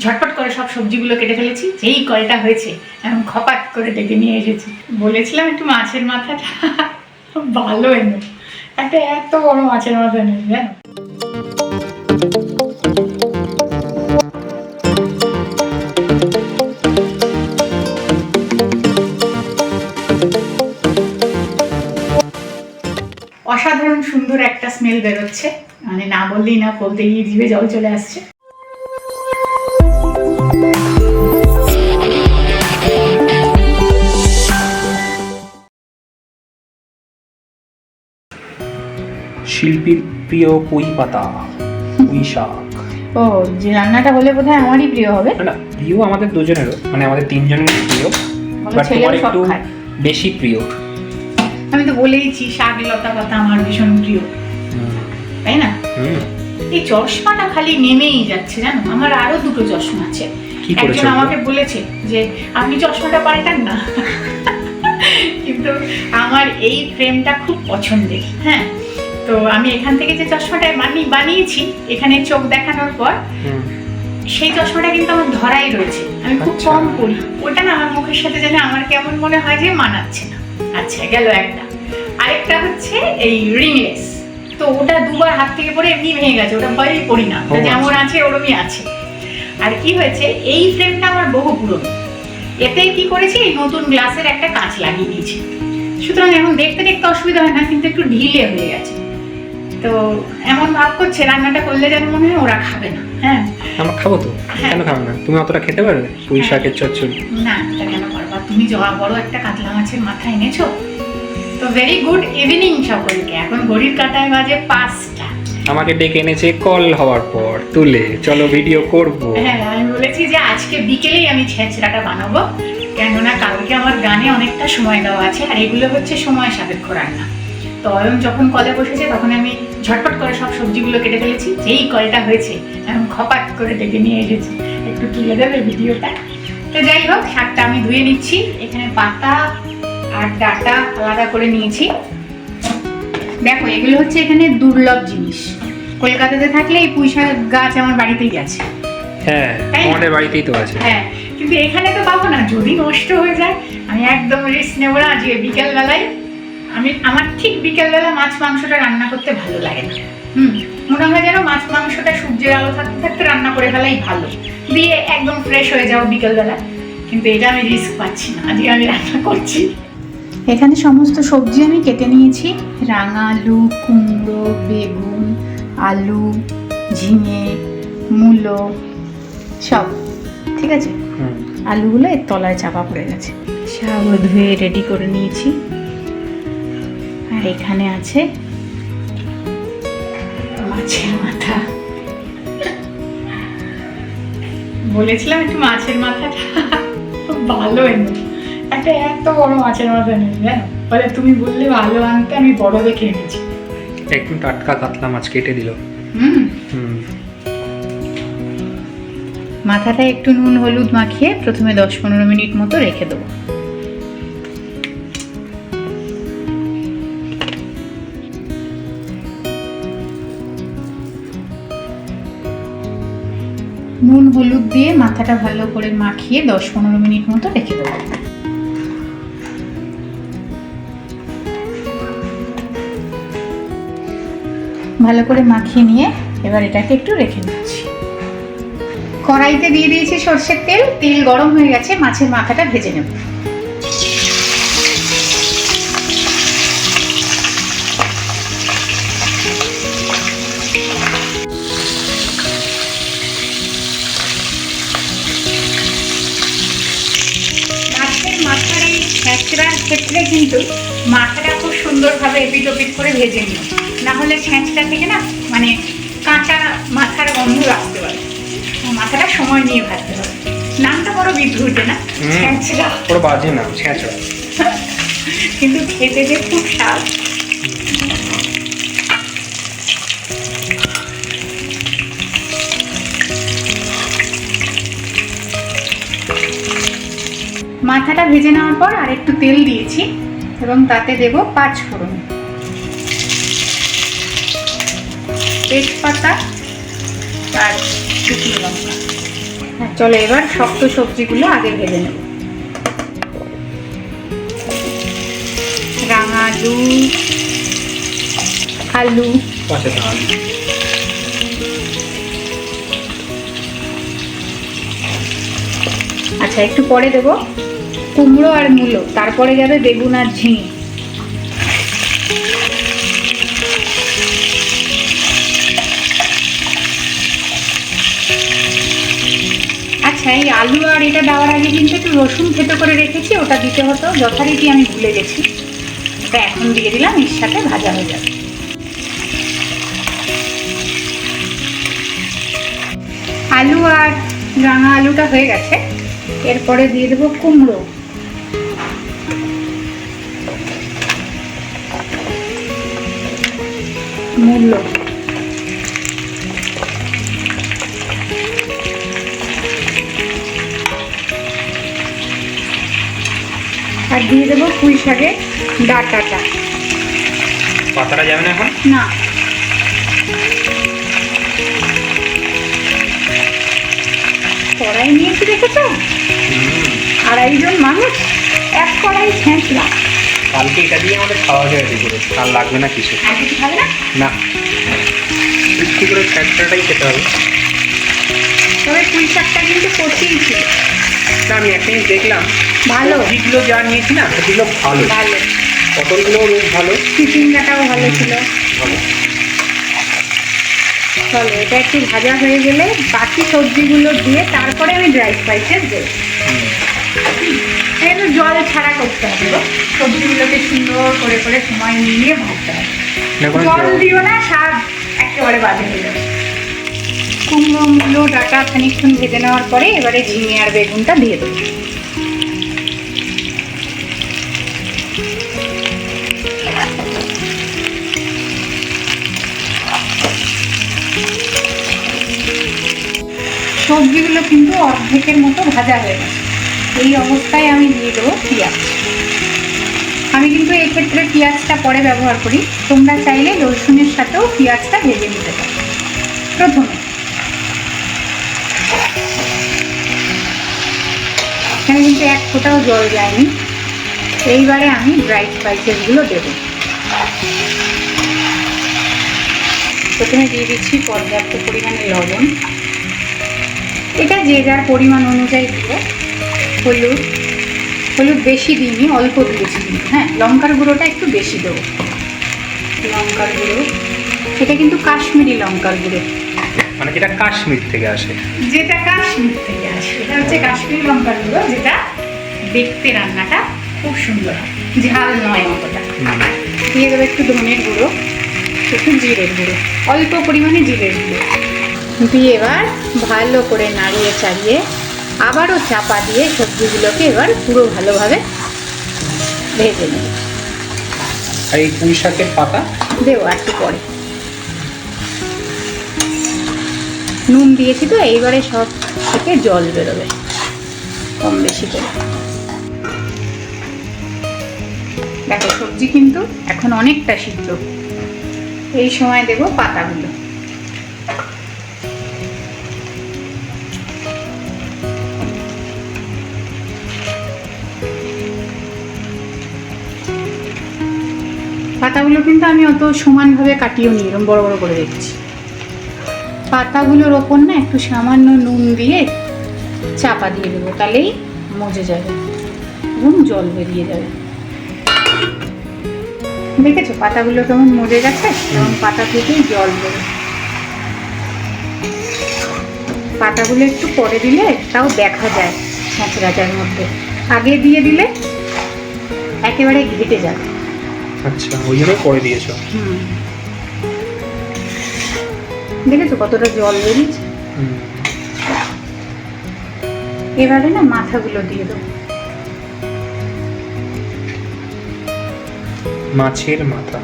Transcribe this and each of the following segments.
ঝটপট করে সব সবজিগুলো কেটে ফেলেছি, যেই কলটা হয়েছে এখন খপাত করে ডেকে নিয়ে এসেছি। বলেছিলাম একটু মাছের মাথাটা ভালো এনে, একটা এত বড় মাছের মাথা এনেছি জানো। অসাধারণ সুন্দর একটা স্মেল বেরোচ্ছে, মানে না বললেই না, বলতে গিয়ে জিভে জল চলে আসছে। শিল্পীর প্রিয় পুঁই পাতা, পুঁই শাক। ও, যে রান্নাটা হলে বোধহয় আমারই প্রিয় হবে। না, প্রিয় আমাদের দুজনেরও, মানে আমাদের তিনজনেরই প্রিয়, বাট তোমার একটু বেশি প্রিয়। আমি তো বলেইছি শাক লতা পাতা আমার ভীষণ প্রিয়, তাই না? এই চশমাটা খালি নেমেই যাচ্ছে জানো। আমার আরো দুটো চশমা আছে, একজন আমাকে বলেছে যে আপনি চশমাটা পাল্টান না কিন্তু আমার এই ফ্রেমটা খুব পছন্দের। হ্যাঁ, তো আমি এখান থেকে যে চশমাটা বানিয়েছি এখানে চোখ দেখানোর পর, সেই চশমাটা কিন্তু আমার ধরাই রয়েছে, আমি খুব কম পরি। ওটা না আমার মুখের সাথে যেন আমার কেমন মনে হয় যে মানাচ্ছে না। আচ্ছা, গেল একটা। আরেকটা হচ্ছে এই রিংলেস, তো ওটা দুবার হাত থেকে পড়ে এমনি ভেঙে গেছে, ওটা ভয়ই পড়ি না, যেমন আছে ওরমই আছে। আর কি হয়েছে, এই ফ্রেমটা আমার বহু পুরনো, এতে কি করেছি এই নতুন গ্লাসের একটা কাঁচ লাগিয়ে দিয়েছি, সুতরাং এখন দেখতে দেখতে অসুবিধা হয় না, কিন্তু একটু ঢিলে হয়ে গেছে। তো এমন ভাব করছে রান্নাটা করলে যেন মনে হয় ওরা খাবে না। হ্যাঁ, আমরা খাবো তো, কেন খাবো না? তুমি অতটা খেতে পারবে পুঁই শাকের চচ্চড়ি? না, এটা কেন পারবা, তুমি জবা বড় একটা কাতলা মাছের মাথা এনেছো। তো ভেরি গুড ইভিনিং সকলকে। এখন ঘড়ির কাঁটায় বাজে 5টা। আমাকে ডেকে এনেছে কল হওয়ার পর তুলে, চলো ভিডিও করব। হ্যাঁ, আমি বলেছি যে আজকে বিকেলেই আমি ছেঁচড়াটা বানাবো, কেননা কালকে আমার গানে অনেকটা সময় দেওয়া আছে, আর এগুলো হচ্ছে সময় সাপেক্ষ রান্না। তো অয়ন যখন কলে বসেছে তখন আমি ঝটপট করে সব সবজিগুলো কেটে ফেলেছি, যেই কলটা হয়েছে এখন খপাত করে ডেকে নিয়ে এসেছি। একটু তুলে দেবে ভিডিওটা? তো যাই হোক, শাকটা আমি ধুয়ে নিচ্ছি। এখানে পাতা আর ডাটা আলাদা করে নিয়েছি। দেখো, এগুলো হচ্ছে এখানে দুর্লভ জিনিস। কলকাতাতে থাকলে এই পুঁই শাক গাছ আমার বাড়িতেই আছে। হ্যাঁ, আমাদের বাড়িতেই তো আছে। হ্যাঁ, কিন্তু এখানে তো পাবো না, যদি নষ্ট হয়ে যায়। আমি একদম রিস্ক নেবো না। আজকে বিকেল বেলায় আমার ঠিক বিকেলবেলা মাছ মাংসটা রান্না করতে ভালো লাগে না। মনে হয় যেন মাছ মাংসটা সূর্যের আলো থাকতে থাকতে রান্না করে ফেলাই ভালো, দিয়ে একদম ফ্রেশ হয়ে যাও বিকেলবেলা। কিন্তু এটা আমি রিস্ক পাচ্ছি না, আজকে আমি রান্না করছি। এখানে সমস্ত সবজি আমি কেটে নিয়েছি, রাঙা আলু, কুমড়ো, বেগুন, আলু, ঝিঙে, মূলো, সব ঠিক আছে। আলুগুলো এর তলায় চাপা পড়ে গেছে, সব ধুয়ে রেডি করে নিয়েছি। আর এখানে আছে মাছের মাথা। বলেছিলাম একটু মাছের মাথাটা ভালো এনে, একটা এত বড় মাছের মাথা এনেছি জানো। বলে তুমি বললে ভালো আনতে, আমি বড় দেখে এনেছি। একদম টাটকা কাতলা মাছ কেটে দিল। মাথাটা একটু নুন হলুদ মাখিয়ে প্রথমে 10-15 মিনিট মতো রেখে দেবো। নুন হলুদ দিয়ে মাথাটা ভালো করে মাখিয়ে 10-15 মিনিট মতো রেখে দেবো। ভালো করে মাখিয়ে নিয়ে এবার এটাকে একটু রেখে দিচ্ছি। কড়াইতে দিয়ে দিয়েছি সর্ষের তেল, তেল গরম হয়ে গেছে, মাছের মাথাটা ভেজে নেব। মাথার এই ছেঁচড়ার ক্ষেত্রে কিন্তু মাথাটা খুব সুন্দরভাবে এপিট ওপিট করে ভেজে নিই, না হলে ছেঁচড়া থেকে না মানে কাঁচা মাথার গন্ধ আসতে পারে। মাথাটা সময় নিয়ে ভাজতে হবে। নামটা বড় বিদ্রুটে না, ছেঁচড়া, বড় বাজে নাম ছেঁচড়া, কিন্তু খেতে যে খুব স্বাদ। মাথাটা ভেজে নেওয়ার পর আর একটু তেল দিয়েছি এবং তাতে দেব 5 ফোড়ন, তেজপাতা আর শুকনো লঙ্কা। হ্যাঁ, চলো এবার শক্ত সবজিগুলো আগে ভেজে নেব। রাঙা আলু, আলু, আচ্ছা একটু পরে দেবো কুমড়ো আর মূলো, তারপরে যাবে বেগুন আর ঝিঙে। আচ্ছা এই আলু আর এটা দেওয়ার আগে কিন্তু একটু রসুন থেতো করে রেখেছি, ওটা দিতে হতো, যথারীতি আমি ভুলে গেছি। ওটা এখন দিয়ে দিলাম, এর সাথে ভাজা হয়ে যাবে। আলু আর রাঙা আলুটা হয়ে গেছে, এরপরে দিয়ে দেবো কুমড়ো, মূলো, আর দিয়ে দেবো পুঁই শাকের ডাঁটাটা। পাতাটা যাবে না এখন? না, কড়াই নিয়েছি দেখেছো, 2.5 জন মানুষ, এক কড়াই ছেঁচলাম। কালকে এটা দিয়ে আমাদের খাওয়া যায় রেডি করে, আর লাগবে না কিছু। আর কিছু খাবে না? না, একটু করে ফ্যাটটাই খেতে হবে। তবে পুঁই শাকটা কিন্তু কচিই ছিল। না, আমি একটা জিনিস দেখলাম, ভালো, সবজিগুলো যা নিয়েছি না সেগুলো ভালো, ভালো, পটলগুলোও বেশ ভালো, চিচিঙ্গাটাও ভালো ছিল। ভালো। চলো এটা একটু ভাজা হয়ে গেলে বাকি সবজিগুলো দিয়ে তারপরে আমি ড্রাই স্পাইসেস দেব। একটু জল ছাড়া করতে হবে গো, সবজিগুলোকে সুন্দর করে করে সময় নিয়ে ভাজতে হবে। জল দিও না, স্বাদ একেবারে বাজে হয়ে যাবে। কুমড়ো মূলো ডাঁটা খানিকক্ষণ ভেজে নেওয়ার পরে এবারে ঝিঙে আর বেগুনটা দিয়ে দেবো। সবজিগুলো কিন্তু অর্ধেকের মতো ভাজা হয়ে গেছে, এই অবস্থায় আমি দিয়ে দেবো পেঁয়াজ। আমি কিন্তু এক্ষেত্রে পেঁয়াজটা পরে ব্যবহার করি, তোমরা চাইলে রসুনের সাথেও পেঁয়াজটা ভেজে নিতে পারো। প্রথমে এখানে কিন্তু এক ফোঁটাও জল যায়নি। এইবারে আমি ড্রাই স্পাইসেসগুলো দেবো। প্রথমে দিয়ে দিচ্ছি পর্যাপ্ত পরিমাণে লবণ, এটা যে যার পরিমাণ অনুযায়ী দেবো। হলুদ, হলুদ বেশি দিইনি, অল্প দিয়েছি। হ্যাঁ, লঙ্কার গুঁড়োটা একটু বেশি দেবো। লঙ্কার গুঁড়ো, এটা কিন্তু কাশ্মীরি লঙ্কার গুঁড়ো, মানে যেটা কাশ্মীর থেকে আসে, যেটা কাশ্মীর থেকে আসে, এটা হচ্ছে কাশ্মীরি লঙ্কার গুঁড়ো, যেটা দেখতে রান্নাটা খুব সুন্দর হয়, ঝাল নয় অতটা। দিয়ে দেবো একটু ধনের গুঁড়ো, একটু জিরের গুঁড়ো, অল্প পরিমাণে জিরের গুঁড়ো দিয়ে এবার ভালো করে নাড়িয়ে চাড়িয়ে আবারও চাপা দিয়ে সবজিগুলোকে এবার পুরো ভালোভাবে ভেজে নেব। আর এই পুঁই শাকের পাতা দেবো একটু পরে। নুন দিয়েছি তো, এইবারে সব থেকে জল বেরোবে কম বেশি করে। দেখো সবজি কিন্তু এখন অনেকটা সিদ্ধ, এই সময় দেবো পাতাগুলো। পাতাগুলো কিন্তু আমি অত সমানভাবে কাটিও নি, এরকম বড় বড় করে রেখেছি। পাতাগুলোর ওপর না একটু সামান্য নুন দিয়ে চাপা দিয়ে দেবো, তাহলেই মজে যাবে এবং জল বেরিয়ে যাবে। দেখেছো পাতাগুলো কেমন মজে গেছে, এবং পাতা থেকেই জল বেরোবে। পাতাগুলো একটু পরে দিলে তাও দেখা যায় সচরাচর মধ্যে, আগে দিয়ে দিলে একেবারে ঘেটে যাবে। আচ্ছা, ওই জন্য পরে দিয়েছো। দেখেছো কতটা জল বেরিয়েছে। এবারে না মাথাগুলো দিয়ে দেবো। মাছের মাথা,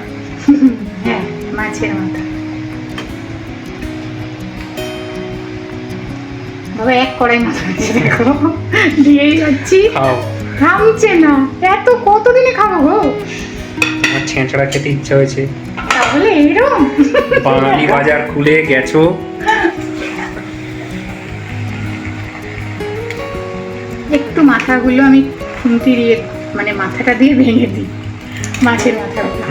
হ্যাঁ মাছের মাথা। বাবা এক কড়াই মাথা আছে, দেখো দিয়েই যাচ্ছি, থামছে না। এত কতদিনে খাবো গো? আমার ছেঁচড়া খেতে ইচ্ছা হয়েছে, তাহলে এইরকম বাঙালি বাজার খুলে গেছো। একটু মাথাগুলো আমি খুন্তি দিয়ে মানে মাথাটা দিয়ে ভেঙে দিই, মাছের মাথাগুলো।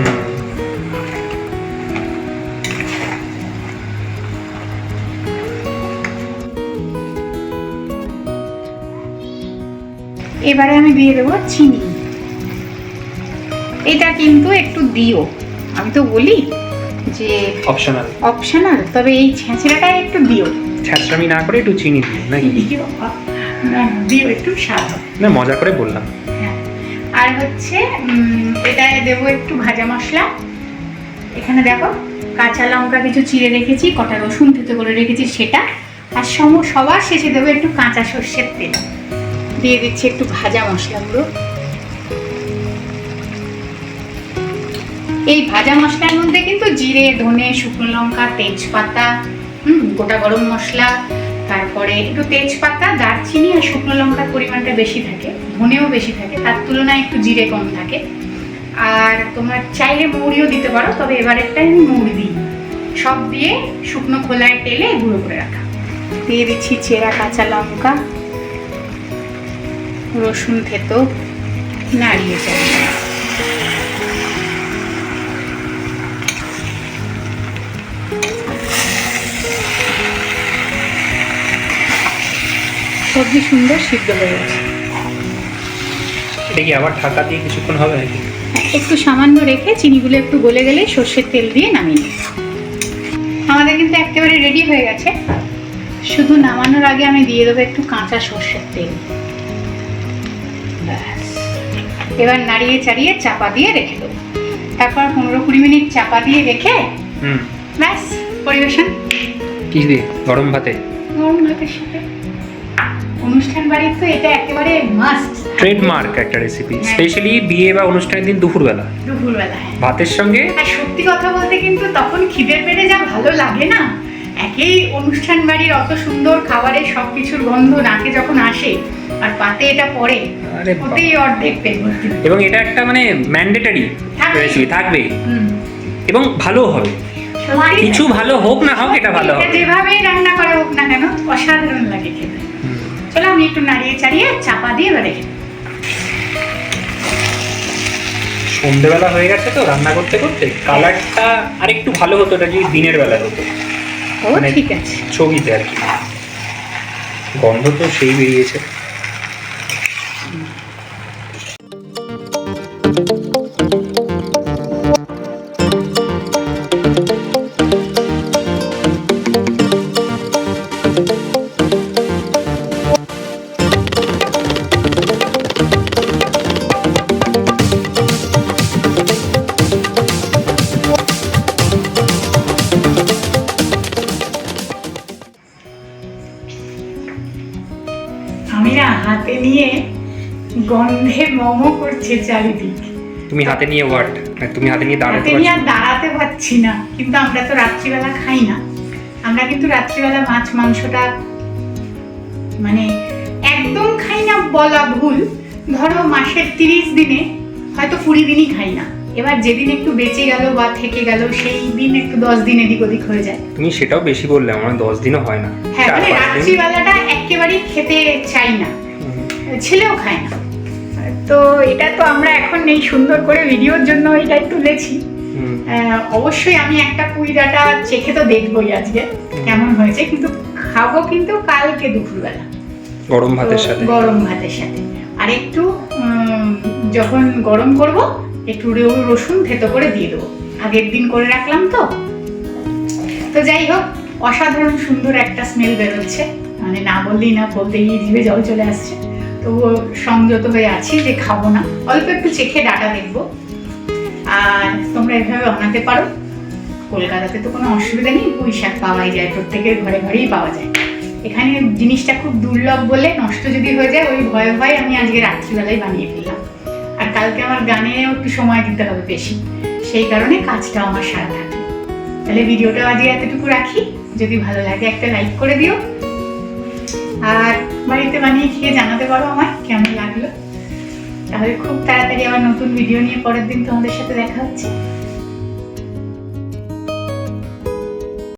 এবারে আমি দিয়ে দেবো চিনি। এটা কিন্তু একটু দিও, আমি তো বলি যে অপশনাল, তবে এই ছেঁচড়াটাই একটু দিও। ছেঁচড়ামি না করে একটু চিনি দিও নাকি? দিও একটু স্বাদ। না, মজা করে বললাম। হ্যাঁ, আর হচ্ছে এটায় দেবো একটু ভাজা মশলা। এখানে দেখো কাঁচা লঙ্কা কিছু চিড়ে রেখেছি, কটা রসুন থেতো করে রেখেছি সেটা, আর সবার শেষে দেবো একটু কাঁচা সর্ষের তেল। দিয়ে দিচ্ছি একটু ভাজা মশলাগুলো। এই ভাজা মশলার মধ্যে কিন্তু জিরে, ধনে, শুকনো লঙ্কা, তেজপাতা, গোটা গরম মশলা, তারপরে একটু তেজপাতা, দারচিনি আর শুকনো লঙ্কার পরিমাণটা বেশি থাকে, ধনেও বেশি থাকে, তার তুলনায় একটু জিরে কম থাকে। আর তোমার চাইলে মৌরিও দিতে পারো, তবে এবারেরটাই আমি মৌরি দিই। সব দিয়ে শুকনো খোলায় তেলে গুঁড়ো করে রাখা। দিয়ে দিচ্ছি চেরা কাঁচা লঙ্কা, রসুন থেতো, নাড়িয়ে চাড়িয়ে। সবজি সুন্দর সিদ্ধ হয়ে গেছে। এটা কি আবার ঢাকা দিয়ে কিছুক্ষণ হবে নাকি? একটু সামান্য রেখে চিনিগুলো একটু গলে গেলে সর্ষের তেল দিয়ে নামিয়ে নিই। আমাদের কিন্তু একেবারে রেডি হয়ে গেছে। শুধু নামানোর আগে আমি দিয়ে দেবো একটু কাঁচা সর্ষের তেল। এবার নাড়িয়ে চাড়িয়ে চাপা দিয়ে রেখে দেবো। তারপর 15-20 মিনিট চাপা দিয়ে রেখে ব্যাস পরিবেশন। কি দিয়ে? গরম ভাতে? গরম ভাতের সাথে। অনুষ্ঠান বাড়ির তো এটা একেবারে মাস্ট, ট্রেডমার্ক একটা রেসিপি, স্পেশালি বিয়ে বা অনুষ্ঠানের দিন দুপুরবেলা হ্যাঁ, ভাতের সঙ্গে। আর সত্যি কথা বলতে কিন্তু তখন খিদের পেটে যা ভালো লাগে না, একেই অনুষ্ঠান বাড়ির অত সুন্দর খাবারের সবকিছুর গন্ধ নাকে যখন আসে, আর পাতে এটা পড়ে, ওতেই অর্ধেক পেট ভর্তি। এবং এটা একটা মানে ম্যান্ডেটরি রেসিপি থাকবে, এবং ভালো হবে। কিছু ভালো হোক না হোক, এটা ভালো হবে। যেভাবেই রান্না করা হোক না কেন, অসাধারণ লাগে খেতে। চলো আমি একটু নাড়িয়ে চাড়িয়ে চাপা দিয়ে রেখে। সন্ধ্যেবেলা হয়ে গেছে তো, রান্না করতে করতে কালারটা আর একটু ভালো হতো এটা যদি দিনের বেলা হতো। মানে ঠিক আছে, ছবিতে আর কি। গন্ধ তো সেই বেরিয়েছে। আমি না হাতে নিয়ে গন্ধে মোমো করছে চারিদিক। তুমি হাতে নিয়ে ওয়াট? তুমি হাতে নিয়ে দাঁড়াতে পারছি না। কিন্তু আমরা তো রাত্রিবেলা খাই না। আমরা কিন্তু রাত্রিবেলা মাছ মাংসটা মানে একদম খাই না বলা ভুল। ধরো মাসের 30 দিনে হয়তো 20 দিনই খাই না। এবার যেদিন একটু বেঁচে গেল বা থেকে গেল, সেই দিন একটু 10 দিন এদিক ওদিক হয়ে যায়। তুমি সেটাও বেশি বললে, আমার 10 দিনও হয় না। হ্যাঁ, মানে রাত্রিবেলাটা একেবারেই খেতে চাই না, ছেলেও খায় না। তো এটা তো আমরা এখন এই সুন্দর করে ভিডিওর জন্য এটাই তুলেছি। অবশ্যই আমি একটা পুঁই ডাঁটা চেখে তো দেখবোই আজকে কেমন হয়েছে, কিন্তু খাবো কিন্তু কালকে দুপুরবেলা গরম ভাতের সাথে। আর একটু যখন গরম করব একটু রসুন থেতো করে দিয়ে দেবো, আগের দিন করে রাখলাম তো। যাই হোক, অসাধারণ সুন্দর একটা স্মেল বেরোচ্ছে, মানে না বললেই না, বলতেই জিভে জল চলে আসছে। তো সংযত হয়ে আছি যে খাবো না, অল্প একটু চেখে ডাটা দেখবো। আর তোমরা এভাবে বানাতে পারো। কলকাতাতে তো কোনো অসুবিধা নেই, পুঁই শাক পাওয়াই যায়, প্রত্যেকের ঘরে ঘরেই পাওয়া যায়। এখানে জিনিসটা খুব দুর্লভ বলে নষ্ট যদি হয়ে যায় ওই ভয়ে ভয়ে আমি আজকে রাত্রিবেলায় বানিয়ে ফেললাম। আর কালকে আমার গানেও একটু সময় দিতে হবে বেশি, সেই কারণে কাজটাও আমার সারা থাকে। তাহলে ভিডিওটা আজকে এতটুকু রাখি। যদি ভালো লাগে একটা লাইক করে দিও, আর বাড়িতে বানিয়ে খেয়ে জানাতে পারো আমায় কেমন লাগলো। তাহলে খুব তাড়াতাড়ি আবার নতুন ভিডিও নিয়ে পরের দিন তোমাদের সাথে দেখা হচ্ছে।